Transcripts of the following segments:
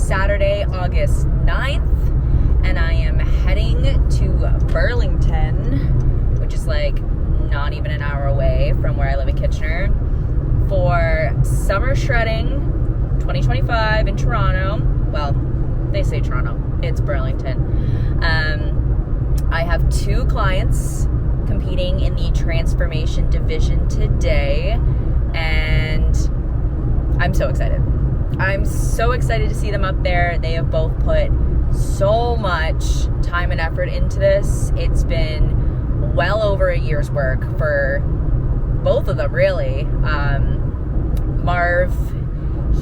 Saturday, August 9th, and I am heading to Burlington, which is like not even an hour away from where I live in Kitchener, for Summer Shredding 2025 in Toronto. Well, they say Toronto, it's Burlington. I have 2 clients competing in the transformation division today, and I'm so excited. I'm so excited to see them up there. They have both put so much time and effort into this. It's been well over a year's work for both of them, really. Marv,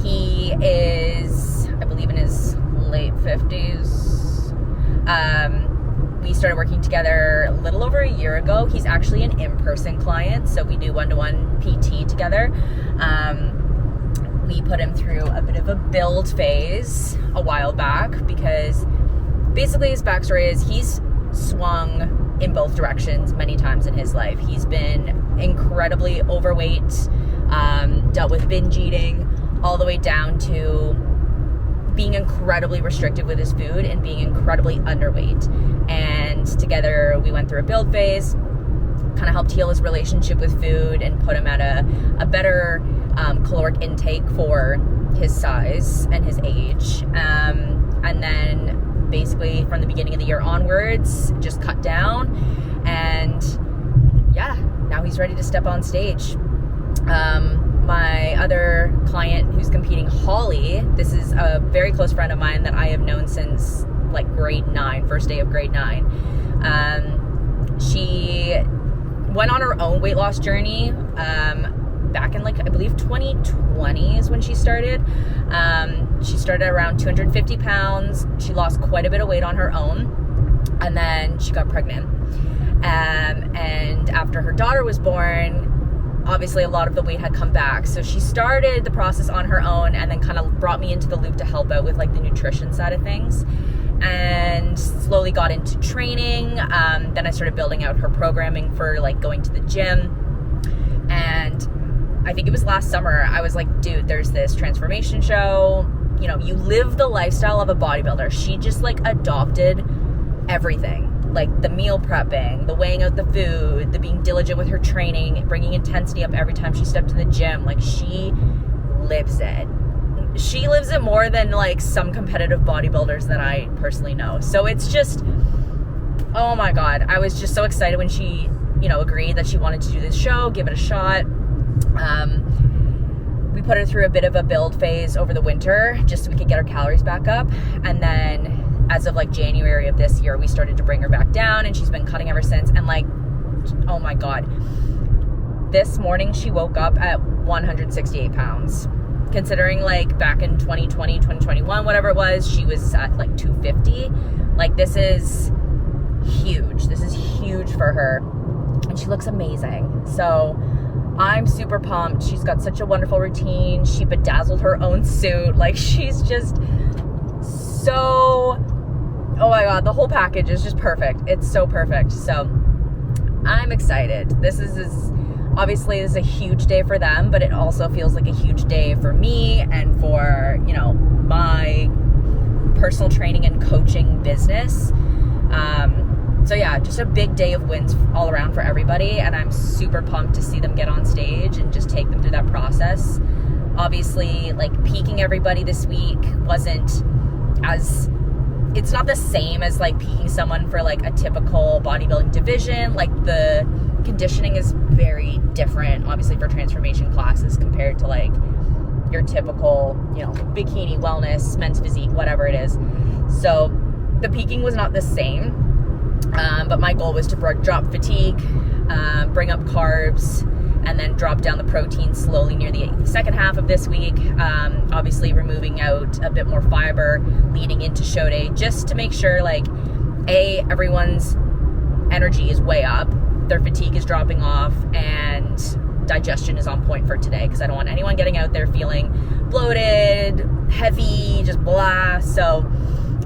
he is, I believe, in his late 50s. We started working together a little over a year ago. He's actually an in-person client, so we do one-to-one PT together. We put him through a bit of a build phase a while back because basically his backstory is he's swung in both directions many times in his life. He's been incredibly overweight, dealt with binge eating, all the way down to being incredibly restrictive with his food and being incredibly underweight. And together we went through a build phase, kind of helped heal his relationship with food and put him at a better caloric intake for his size and his age. And then basically from the beginning of the year onwards, just cut down. And yeah, now he's ready to step on stage. My other client who's competing, Holly, this is a very close friend of mine that I have known since like grade 9, first day of grade 9. She went on her own weight loss journey back in like, I believe 2020 is when she started. She started around 250 pounds. She lost quite a bit of weight on her own, and then she got pregnant. And after her daughter was born, obviously a lot of the weight had come back. So she started the process on her own and then kind of brought me into the loop to help out with like the nutrition side of things, and slowly got into training. Then I started building out her programming for like going to the gym. And I think it was last summer, I was like, dude, there's this transformation show. You know, you live the lifestyle of a bodybuilder. She just like adopted everything. Like the meal prepping, the weighing out the food, the being diligent with her training, bringing intensity up every time she stepped in the gym. Like she lives it. She lives it more than like some competitive bodybuilders that I personally know. So it's just, oh my God. I was just so excited when she, you know, agreed that she wanted to do this show, give it a shot. We put her through a bit of a build phase over the winter just so we could get her calories back up. And then as of like January of this year, we started to bring her back down, and she's been cutting ever since. And like, oh my God, this morning she woke up at 168 pounds. Considering like back in 2020, 2021, whatever it was, she was at like 250. Like this is huge. This is huge for her. And she looks amazing. So I'm super pumped. She's got such a wonderful routine. She bedazzled her own suit. Like she's just so, oh my God, the whole package is just perfect. It's so perfect. So I'm excited. This is obviously this is a huge day for them, but it also feels like a huge day for me and for, you know, my personal training and coaching business. So yeah, just a big day of wins all around for everybody, and I'm super pumped to see them get on stage and just take them through that process. Obviously, like peaking everybody this week wasn't as, it's not the same as like peaking someone for like a typical bodybuilding division. Like the conditioning is very different, obviously, for transformation classes compared to like your typical, you know, bikini wellness, men's physique, whatever it is. So the peaking was not the same. But my goal was to drop fatigue, bring up carbs, and then drop down the protein slowly near the second half of this week. Obviously removing out a bit more fiber leading into show day, just to make sure like everyone's energy is way up, their fatigue is dropping off, and digestion is on point for today, because I don't want anyone getting out there feeling bloated, heavy, just blah. So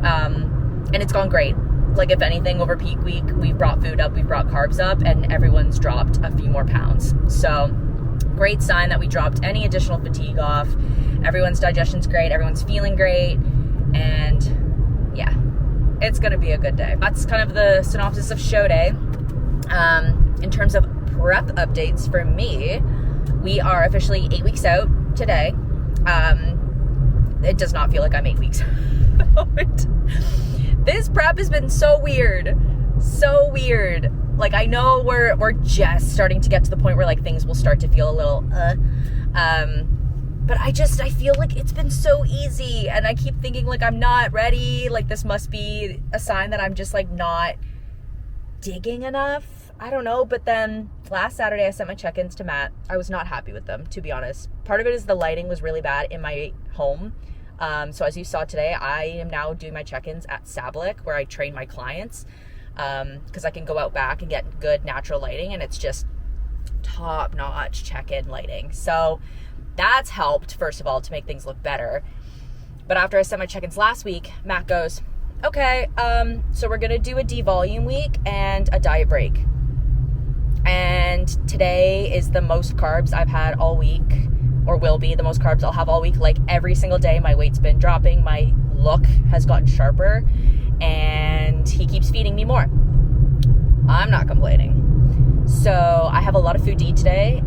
and it's gone great. Like if anything, over peak week, we've brought food up, we've brought carbs up, and everyone's dropped a few more pounds. So great sign that we dropped any additional fatigue off. Everyone's digestion's great, everyone's feeling great, And yeah, it's gonna be a good day. That's kind of the synopsis of show day. In terms of prep updates for me, we are officially 8 weeks out today. It does not feel like I'm 8 weeks out. This prep has been so weird. Like, I know we're just starting to get to the point where like things will start to feel a little but I feel like it's been so easy, and I keep thinking like I'm not ready, like this must be a sign that I'm just like not digging enough. I don't know. But then last Saturday I sent my check-ins to Matt. I was not happy with them, to be honest. Part of it is the lighting was really bad in my home. So as you saw today, I am now doing my check-ins at Sablick, where I train my clients, because I can go out back and get good natural lighting, and it's just top-notch check-in lighting. So that's helped, first of all, to make things look better. But after I sent my check-ins last week, Matt goes, okay, so we're gonna do a devolume week and a diet break. And today is the most carbs I've had all week, or will be the most carbs I'll have all week. Like every single day, my weight's been dropping, my look has gotten sharper, and he keeps feeding me more. I'm not complaining. So I have a lot of food to eat today.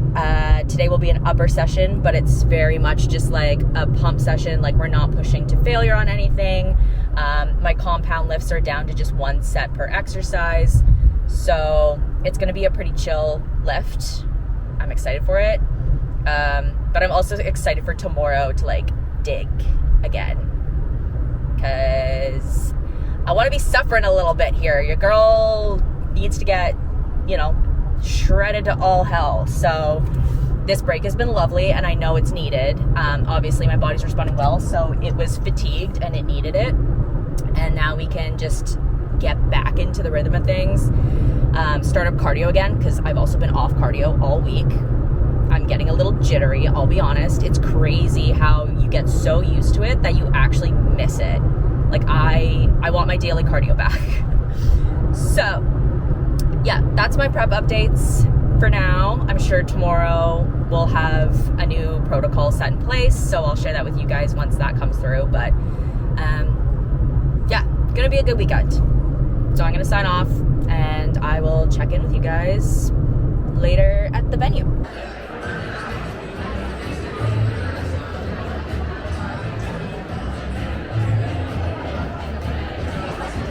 Today will be an upper session, but it's very much just like a pump session. Like, we're not pushing to failure on anything. My compound lifts are down to just 1 set per exercise. So it's going to be a pretty chill lift. I'm excited for it. But I'm also excited for tomorrow to like dig again, because I want to be suffering a little bit here. Your girl needs to get, shredded to all hell. So this break has been lovely, and I know it's needed. Obviously my body's responding well, so it was fatigued and it needed it. And now we can just get back into the rhythm of things. Start up cardio again, because I've also been off cardio all week. I'm getting a little jittery, I'll be honest. It's crazy how you get so used to it that you actually miss it. Like, I want my daily cardio back. So yeah, that's my prep updates for now. I'm sure tomorrow we'll have a new protocol set in place, so I'll share that with you guys once that comes through. But yeah, gonna be a good weekend. So I'm gonna sign off, and I will check in with you guys later at the venue.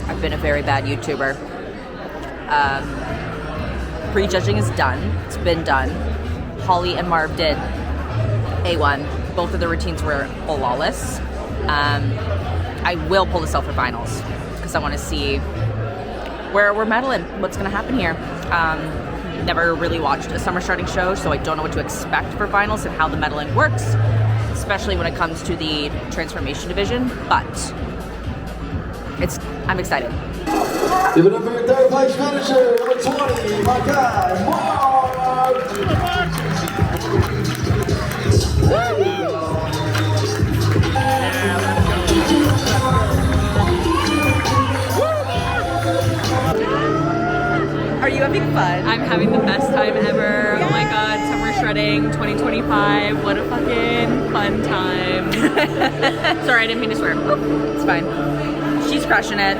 I've been a very bad YouTuber. Prejudging is done. It's been done. Holly and Marv did A1. Both of the routines were flawless. I will pull this out for finals, because I want to see where we're medaling, what's going to happen here. Never really watched a summer starting show, so I don't know what to expect for finals and how the medaling works, especially when it comes to the transformation division, but I'm excited. Give it up for your third place finisher, number 20, my guy, Marv! Are you having fun? I'm having the best time ever. Yay! Oh my god, summer shredding 2025. What a fucking fun time. Sorry, I didn't mean to swear. Oh, it's fine. She's crushing it.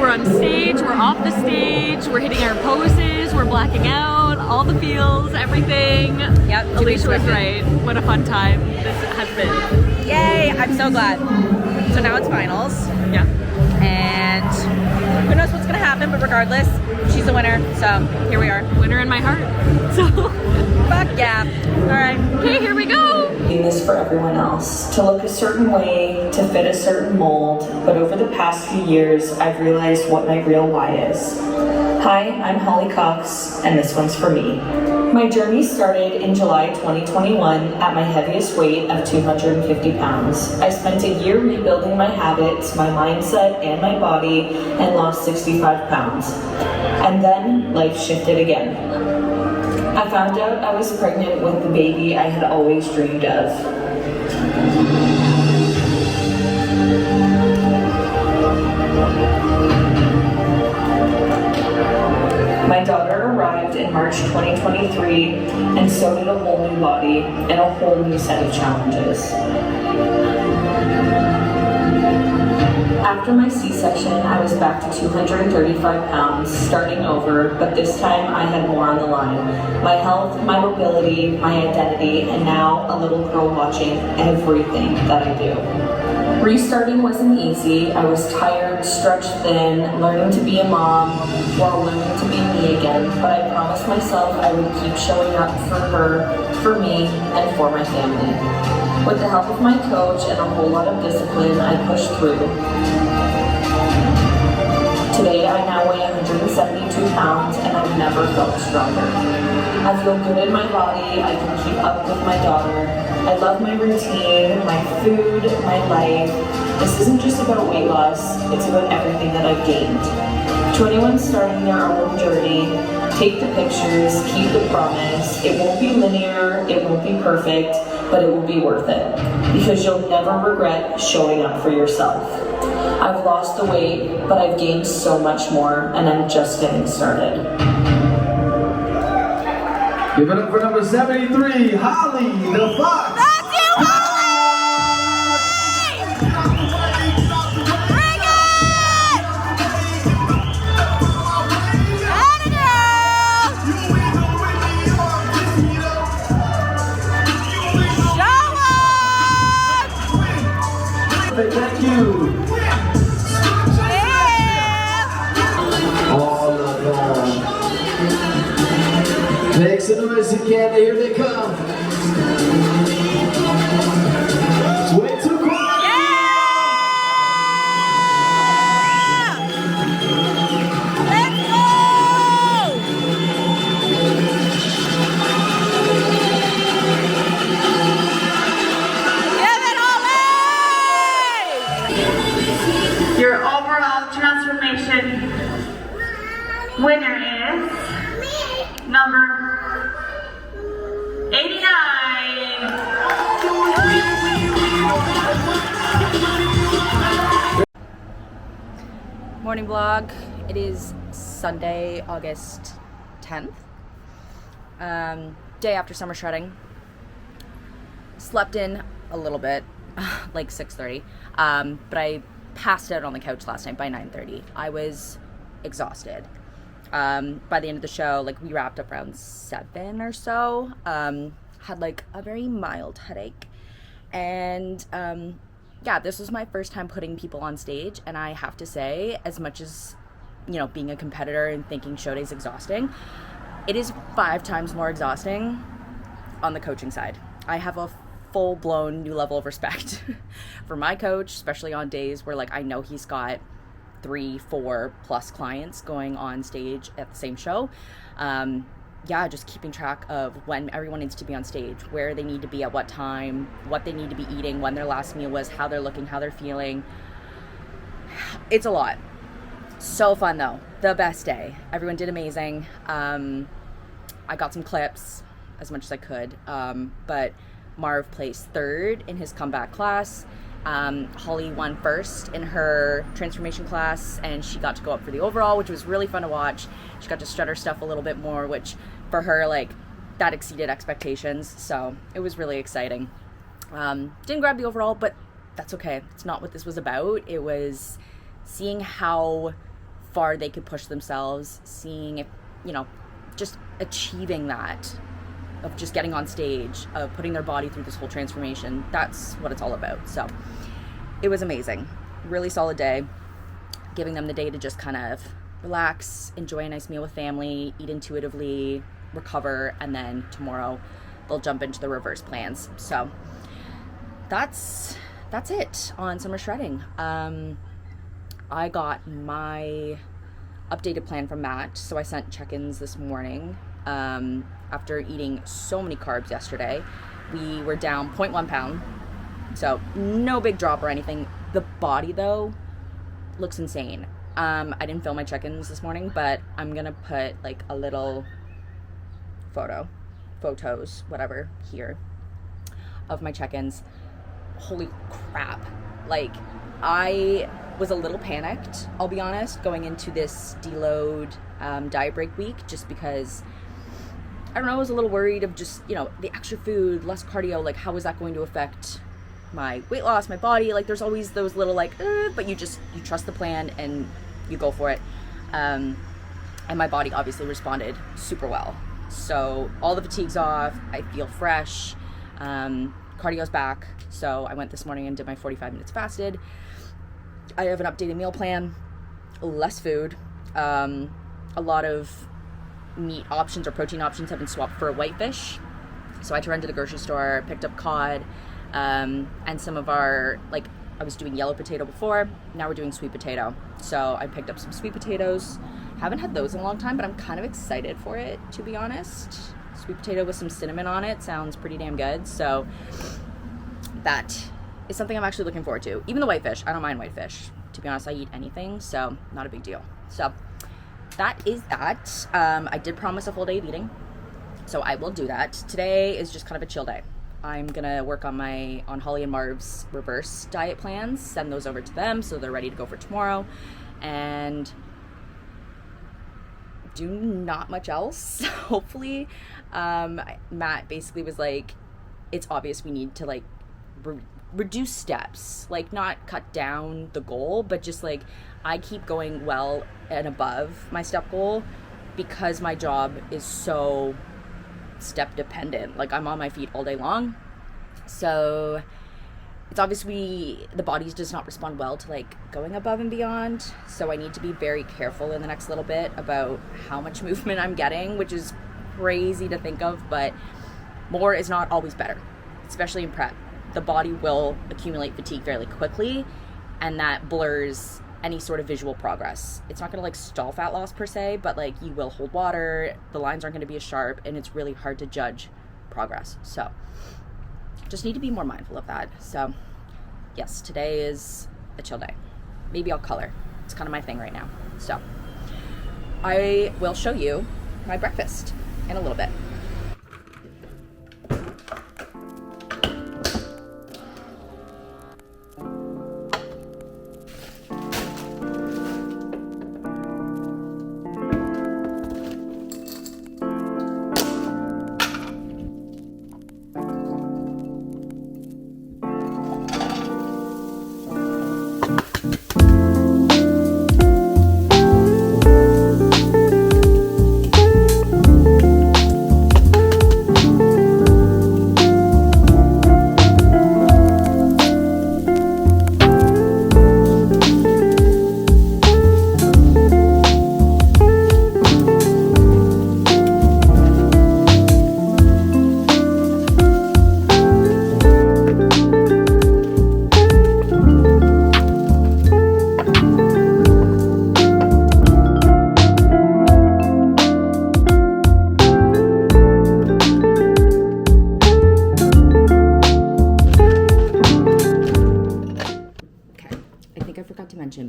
We're on stage, we're off the stage, we're hitting our poses, we're blacking out, all the feels, everything. Yep. Alicia was right. What a fun time this has been. Yay, I'm so glad. So now it's finals. Yeah. And who knows what's gonna happen, but regardless, she's the winner, so here we are. Winner in my heart. So, fuck yeah. All right. Okay, here we go. This for everyone else, to look a certain way, to fit a certain mold, but over the past few years, I've realized what my real why is. Hi, I'm Holly Cox, and this one's for me. My journey started in July 2021 at my heaviest weight of 250 pounds. I spent a year rebuilding my habits, my mindset, and my body, and lost 65 pounds. And then life shifted again. I found out I was pregnant with the baby I had always dreamed of. My daughter arrived in March 2023, and so did a whole new body and a whole new set of challenges. After my C-section, I was back to 235 pounds, starting over, but this time I had more on the line. My health, my mobility, my identity, and now a little girl watching everything that I do. Restarting wasn't easy. I was tired, stretched thin, learning to be a mom, while learning to be me again, but I promised myself I would keep showing up for her, for me, and for my family. With the help of my coach and a whole lot of discipline, I pushed through. Today, I now weigh 172 pounds and I've never felt stronger. I feel good in my body, I can keep up with my daughter. I love my routine, my food, my life. This isn't just about weight loss, it's about everything that I've gained. To anyone starting their own journey, take the pictures, keep the promise. It won't be linear, it won't be perfect, but it will be worth it. Because you'll never regret showing up for yourself. I've lost the weight, but I've gained so much more, and I'm just getting started. Give it up for number 73, Holly the Fox. That's you, Holly! Bring it! Show up! Thank you. All of them. Make some noise again, here they come. It's way too quiet. Let's go! Give it Holly! Your overall transformation winner is number 89. Morning vlog. It is Sunday, August 10th. Day after summer shredding. Slept in a little bit, like 6:30. But I passed out on the couch last night by 9:30. I was exhausted. By the end of the show, like we wrapped up around 7 or so. Had like a very mild headache. And yeah, this was my first time putting people on stage, and I have to say, as much as, you know, being a competitor and thinking show day's exhausting, it is 5 times more exhausting on the coaching side. I have a full-blown new level of respect for my coach, especially on days where like I know he's got 3-4 plus clients going on stage at the same show. Yeah, just keeping track of when everyone needs to be on stage, where they need to be at what time, what they need to be eating, when their last meal was, how they're looking, how they're feeling. It's a lot. So fun though. The best day. Everyone did amazing. I got some clips as much as I could. But Marv placed 3rd in his comeback class. Holly won 1st in her transformation class, and she got to go up for the overall, which was really fun to watch. She got to strut her stuff a little bit more, which for her, like, that exceeded expectations, so it was really exciting. Didn't grab the overall, but that's okay. It's not what this was about. It was seeing how far they could push themselves, seeing if, you know, just achieving that, of just getting on stage, of putting their body through this whole transformation. That's what it's all about. So it was amazing. Really solid day. Giving them the day to just kind of relax, enjoy a nice meal with family, eat intuitively, recover, and then tomorrow they'll jump into the reverse plans. So that's it on summer shredding. I got my updated plan from Matt, so I sent check-ins this morning. After eating so many carbs yesterday, we were down 0.1 pound, so no big drop or anything. The body though looks insane. I didn't film my check-ins this morning, but I'm gonna put like a little photos, whatever, here of my check-ins. Holy crap, like I was a little panicked, I'll be honest, going into this deload diet break week, just because I don't know, I was a little worried of just, you know, the extra food, less cardio, like how was that going to affect my weight loss, my body. Like there's always those little like, but you trust the plan and you go for it. And my body obviously responded super well. So all the fatigue's off. I feel fresh. Cardio's back. So I went this morning and did my 45 minutes fasted. I have an updated meal plan, less food. A lot of meat options or protein options have been swapped for whitefish. So I had to run to the grocery store, picked up cod, and some of our, like, I was doing yellow potato before, now we're doing sweet potato. So I picked up some sweet potatoes. Haven't had those in a long time, but I'm kind of excited for it, to be honest. Sweet potato with some cinnamon on it sounds pretty damn good. So that is something I'm actually looking forward to. Even the whitefish, I don't mind whitefish. To be honest, I eat anything, so not a big deal. So that is that. I did promise a full day of eating, so I will do that. Today is just kind of a chill day. I'm gonna work on Holly and Marv's reverse diet plans, send those over to them so they're ready to go for tomorrow, and do not much else, hopefully. Matt basically was like, it's obvious we need to like reduce steps, like not cut down the goal, but just like I keep going well and above my step goal because my job is so step dependent. Like I'm on my feet all day long, so it's obviously the body does not respond well to like going above and beyond. So I need to be very careful in the next little bit about how much movement I'm getting, which is crazy to think of, but more is not always better, especially in prep. The body will accumulate fatigue fairly quickly, and that blurs any sort of visual progress. It's not gonna like stall fat loss per se, but like you will hold water, the lines aren't gonna be as sharp, and it's really hard to judge progress. So just need to be more mindful of that. So yes, today is a chill day. Maybe I'll color. It's kind of my thing right now. So I will show you my breakfast in a little bit.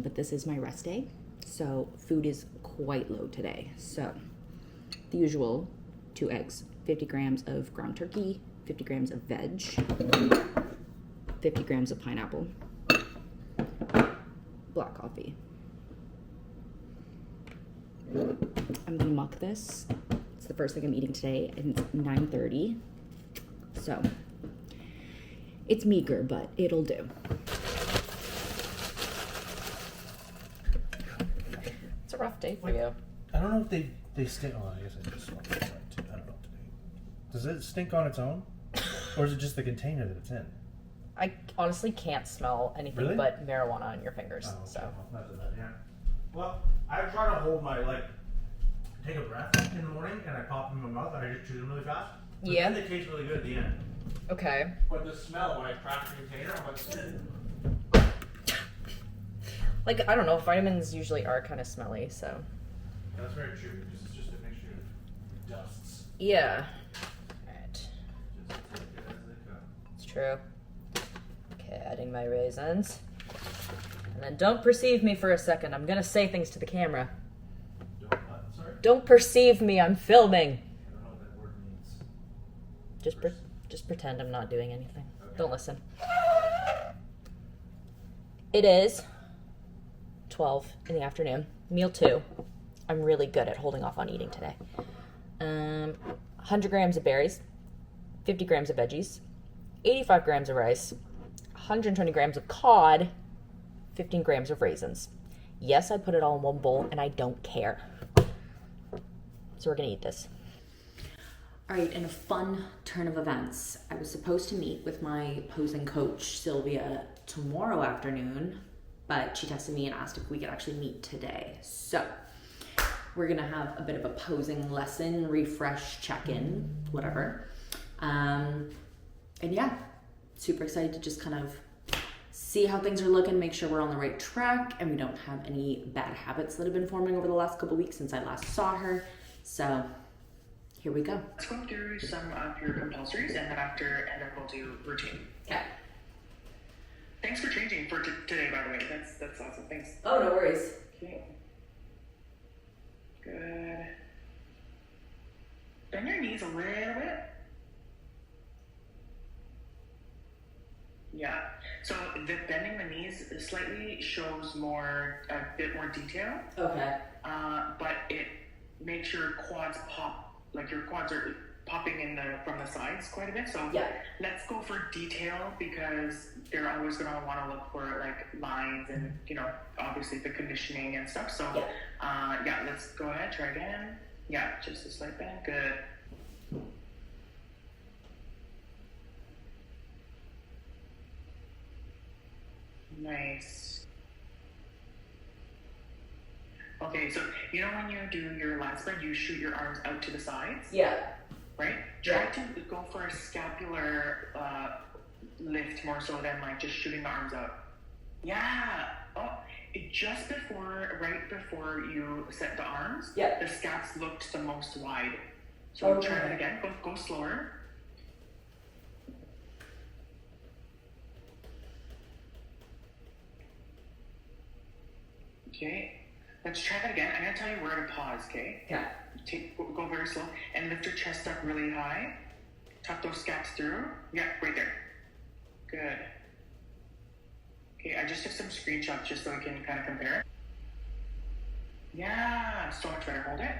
But this is my rest day, so food is quite low today. So the usual 2 eggs, 50 grams of ground turkey, 50 grams of veg, 50 grams of pineapple, black coffee. I'm gonna muck this. It's the first thing I'm eating today, and it's 9:30, so it's meager, but it'll do. It's a rough day for you. I don't know if they stink. Oh, I guess I just smelled it right too. I don't know today. Does it stink on its own, or is it just the container that it's in? I honestly can't smell anything Really? but marijuana on your fingers. Oh, okay. So Well, that's bad, yeah. Well, I try to hold my take a breath in the morning, and I pop them in my mouth, and I just chew them really fast. But Yeah. Then they taste really good at the end. okay. But the smell when I crack the container, I'm like, Like I don't know, vitamins usually are kind of smelly, so that's very true. It's just a mixture of dusts. yeah. Alright. Just take it as they come. It's true. Okay, adding my raisins. And then don't perceive me for a second. I'm gonna say things to the camera. Don't what? Sorry? Don't perceive me, I'm filming. I don't know what that word means. Just pretend I'm not doing anything. Okay. Don't listen. It is 12 in the afternoon. Meal 2. I'm really good at holding off on eating today. 100 grams of berries, 50 grams of veggies, 85 grams of rice, 120 grams of cod, 15 grams of raisins. Yes, I put it all in one bowl and I don't care. So we're gonna eat this. All right, in a fun turn of events, I was supposed to meet with my posing coach, Sylvia, tomorrow afternoon, but she texted me and asked if we could actually meet today. So we're gonna have a bit of a posing lesson, refresh, check-in, whatever. And yeah, super excited to just kind of see how things are looking, make sure we're on the right track and we don't have any bad habits that have been forming over the last couple weeks since I last saw her. So here we go. Let's go through some of your compulsories and then we'll do routine. Okay. Thanks for changing for today, by the way. That's awesome. Thanks. Oh, no worries. Okay. Good. Bend your knees a little bit. Yeah. So the bending the knees slightly shows a bit more detail. Okay. But it makes your quads pop, like your quads are popping from the sides quite a bit. So yeah, let's go for detail because they're always going to want to look for like lines and, obviously the conditioning and stuff. So yeah, let's go ahead, try again. Yeah, just a slight bend. Good. Nice. Okay, so when you do your lat spread, you shoot your arms out to the sides? Yeah. Right? Try to go for a scapular lift more so than like just shooting the arms out. Yeah. Oh, right before you set the arms, the scaps looked the most wide. So try that again. Go slower. Okay, let's try that again. I'm gonna tell you where to pause, okay? Yeah. Go very slow and lift your chest up really high. Tuck those scaps through. Yeah, right there. Good. Okay, I just took some screenshots just so we can kind of compare. Yeah, so much better. Hold it.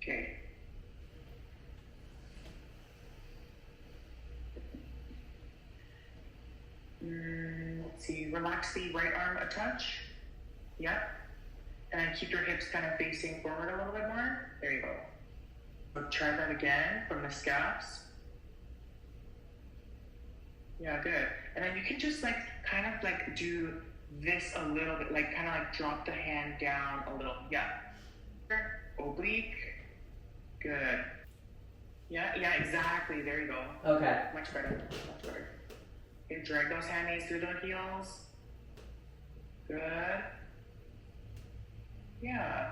Okay. Let's see, relax the right arm a touch. Yep. And then keep your hips kind of facing forward a little bit more. There you go. Try that again from the scaps. Yeah, good. And then you can just kind of do this a little bit, kind of drop the hand down a little. Yeah. Oblique. Good. Yeah, exactly. There you go. Okay. Much better. Okay, drag those hand knees through the heels. Good. Yeah.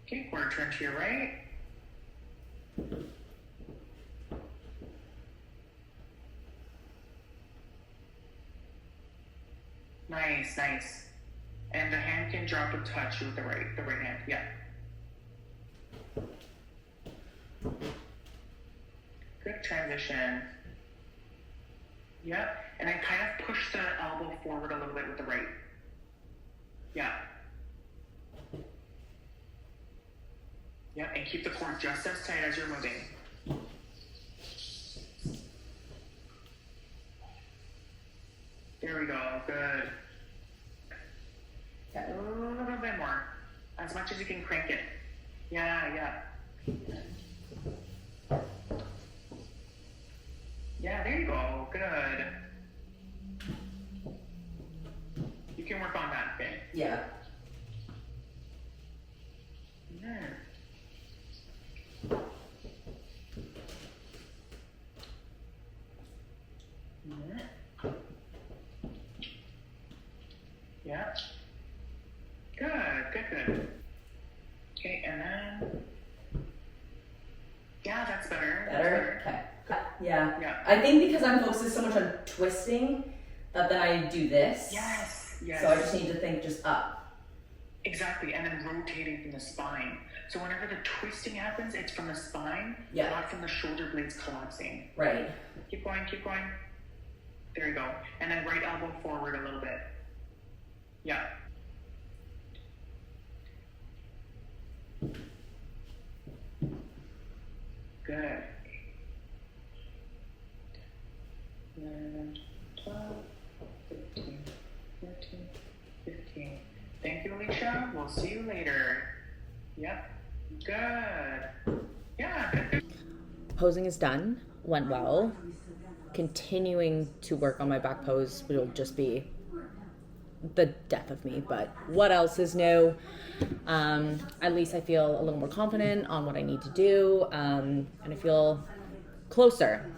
Okay, quarter turn to your right. Nice. And the hand can drop a touch with the right hand. Yeah. Good transition. Yep. And then kind of push the elbow forward a little bit with the right. Yeah. Yeah, and keep the core just as tight as you're moving. There we go. Good. Yeah. A little bit more. As much as you can crank it. Yeah. Yeah, there you go. Good. You can work on that, okay? Yeah. Yeah. Good. Okay, and then that's better. Better? Okay. Yeah. I think because I'm focused so much on twisting that then I do this. Yes. So I just need to think just up. Exactly, and then rotating from the spine. So whenever the twisting happens, it's from the spine, not from the shoulder blades collapsing. Right. Keep going. There you go. And then right elbow forward a little bit. Yeah. Good. Yeah. We'll see you later. Yep. Good. Yeah. Posing is done, went well. Continuing to work on my back pose will just be the death of me, but what else is new? At least I feel a little more confident on what I need to do, and I feel closer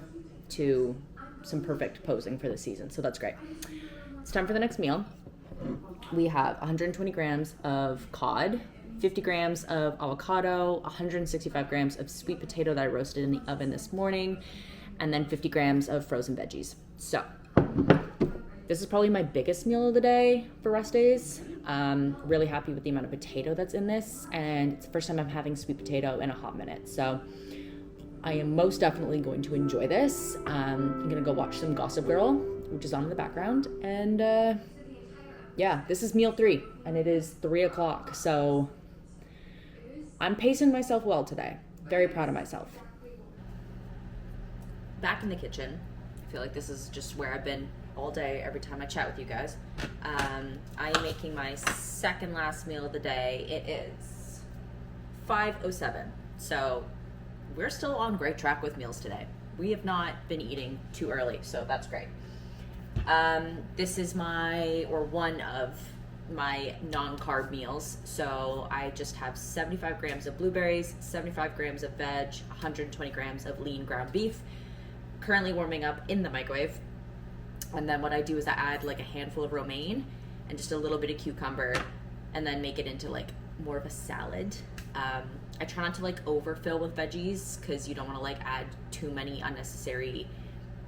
to some perfect posing for the season, so that's great. It's time for the next meal. We have 120 grams of cod, 50 grams of avocado, 165 grams of sweet potato that I roasted in the oven this morning, and then 50 grams of frozen veggies. So this is probably my biggest meal of the day for rest days. Really happy with the amount of potato that's in this, and it's the first time I'm having sweet potato in a hot minute. So I am most definitely going to enjoy this. I'm gonna go watch some Gossip Girl, which is on in the background, and yeah, this is meal 3, and it is 3 o'clock, so I'm pacing myself well today. Very proud of myself. Back in the kitchen. I feel like this is just where I've been all day every time I chat with you guys. I am making my second last meal of the day. It is 5:07, so we're still on great track with meals today. We have not been eating too early, so that's great. This is one of my non-carb meals. So I just have 75 grams of blueberries, 75 grams of veg, 120 grams of lean ground beef, currently warming up in the microwave. And then what I do is I add like a handful of romaine and just a little bit of cucumber, and then make it into like more of a salad. I try not to like overfill with veggies, because you don't want to like add too many unnecessary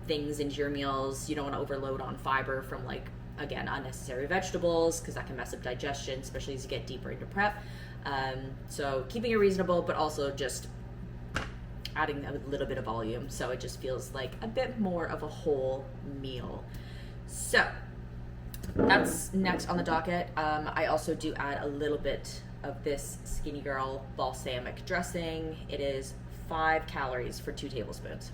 things into your meals. You don't want to overload on fiber from like, again, unnecessary vegetables, because that can mess up digestion, especially as you get deeper into prep. So keeping it reasonable, but also just adding a little bit of volume, so it just feels like a bit more of a whole meal. So that's next on the docket. I also do add a little bit of this Skinny Girl balsamic dressing. It is 5 calories for 2 tablespoons.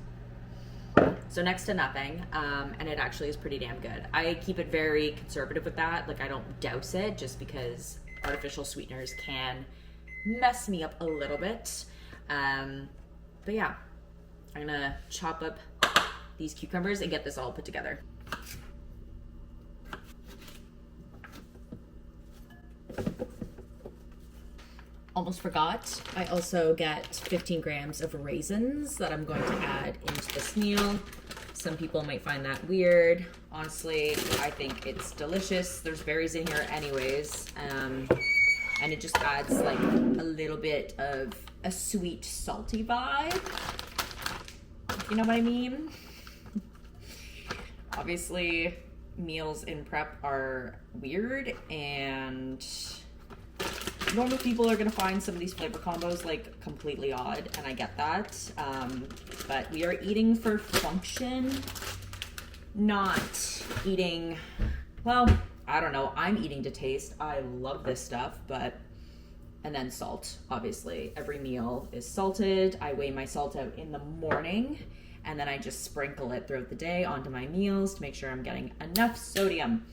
So next to nothing, and it actually is pretty damn good. I keep it very conservative with that. Like, I don't douse it, just because artificial sweeteners can mess me up a little bit. But yeah, I'm gonna chop up these cucumbers and get this all put together. Almost forgot, I also get 15 grams of raisins that I'm going to add into this meal. Some people might find that weird. Honestly, I think it's delicious. There's berries in here anyways, and it just adds like a little bit of a sweet, salty vibe. You know what I mean? Obviously, meals in prep are weird, and normal people are gonna find some of these flavor combos like completely odd, and I get that. But we are eating for function, not eating, well, I don't know, I'm eating to taste. I love this stuff, and then salt, obviously. Every meal is salted. I weigh my salt out in the morning, and then I just sprinkle it throughout the day onto my meals to make sure I'm getting enough sodium.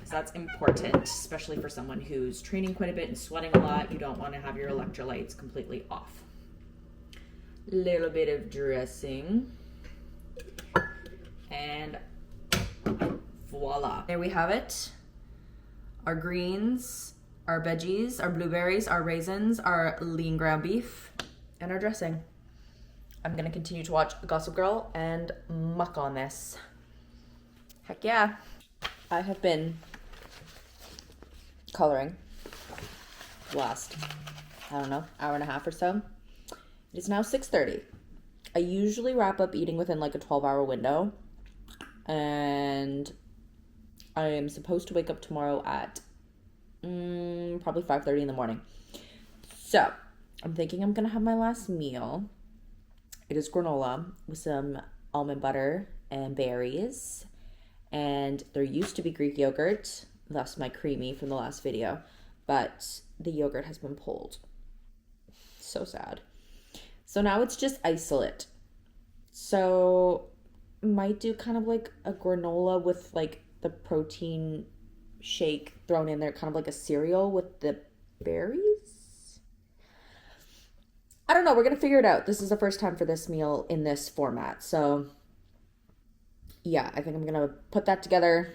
So that's important, especially for someone who's training quite a bit and sweating a lot. You don't want to have your electrolytes completely off. Little bit of dressing, and voila. There we have it. Our greens, our veggies, our blueberries, our raisins, our lean ground beef, and our dressing. I'm gonna continue to watch Gossip Girl and muck on this. Heck yeah. I have been coloring the last, I don't know, hour and a half or so. It is now 6:30. I usually wrap up eating within like a 12-hour window, and I am supposed to wake up tomorrow at probably 5:30 in the morning. So I'm thinking I'm gonna have my last meal. It is granola with some almond butter and berries, and there used to be Greek yogurt, thus my creamy from the last video, but the yogurt has been pulled. So sad. So now it's just isolate. So might do kind of like a granola with like the protein shake thrown in there, kind of like a cereal with the berries. I don't know. We're going to figure it out. This is the first time for this meal in this format. So yeah, I think I'm going to put that together.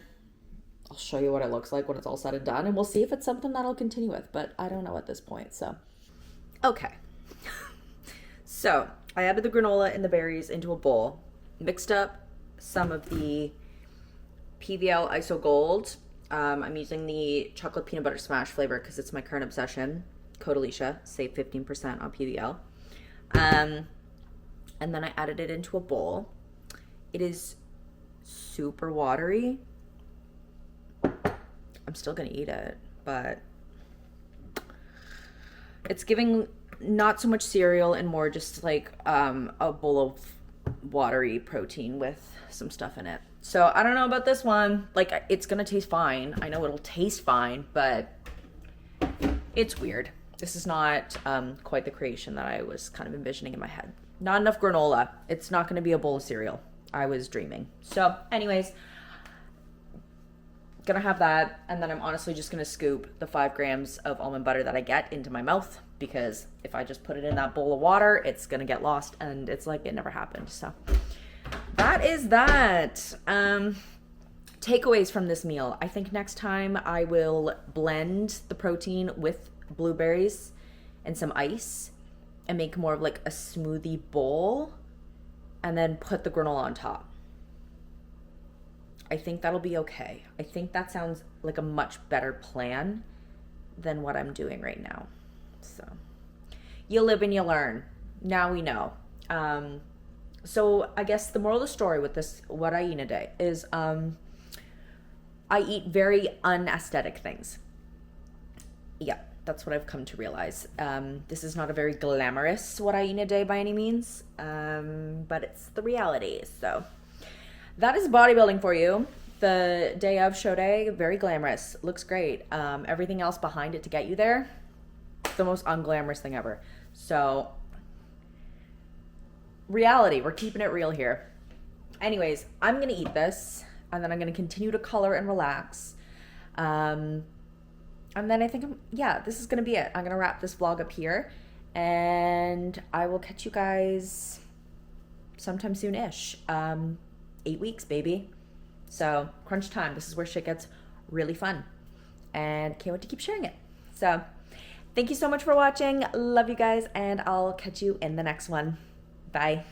I'll show you what it looks like when it's all said and done. And we'll see if it's something that I'll continue with. But I don't know at this point. So, okay. So I added the granola and the berries into a bowl. Mixed up some of the PVL ISO Gold. I'm using the chocolate peanut butter smash flavor because it's my current obsession. Code Alicia, save 15% on PVL. And then I added it into a bowl. It is super watery. I'm still gonna eat it, but it's giving not so much cereal and more just like a bowl of watery protein with some stuff in it. So I don't know about this one. Like, it's gonna taste fine. I know it'll taste fine, but it's weird. This is not quite the creation that I was kind of envisioning in my head. Not enough granola. It's not gonna be a bowl of cereal. I was dreaming. So anyways, gonna have that, and then I'm honestly just gonna scoop the 5 grams of almond butter that I get into my mouth, because if I just put it in that bowl of water, it's gonna get lost, and it's like it never happened. So that is that. Takeaways from this meal. I think next time I will blend the protein with blueberries and some ice and make more of like a smoothie bowl, and then put the granola on top. I think that'll be okay. I think that sounds like a much better plan than what I'm doing right now. So you live and you learn. Now we know. So I guess the moral of the story with this, what I eat in a day, is I eat very unaesthetic things. Yeah, that's what I've come to realize. This is not a very glamorous what I eat in a day by any means, but it's the reality. So that is bodybuilding for you. The day of show day, very glamorous. Looks great. Everything else behind it to get you there, the most unglamorous thing ever. So reality, we're keeping it real here. Anyways, I'm gonna eat this, and then I'm gonna continue to color and relax. And then I think, this is gonna be it. I'm gonna wrap this vlog up here, and I will catch you guys sometime soon-ish. 8 weeks, baby. So crunch time. This is where shit gets really fun, and can't wait to keep sharing it. So thank you so much for watching. Love you guys, and I'll catch you in the next one. Bye.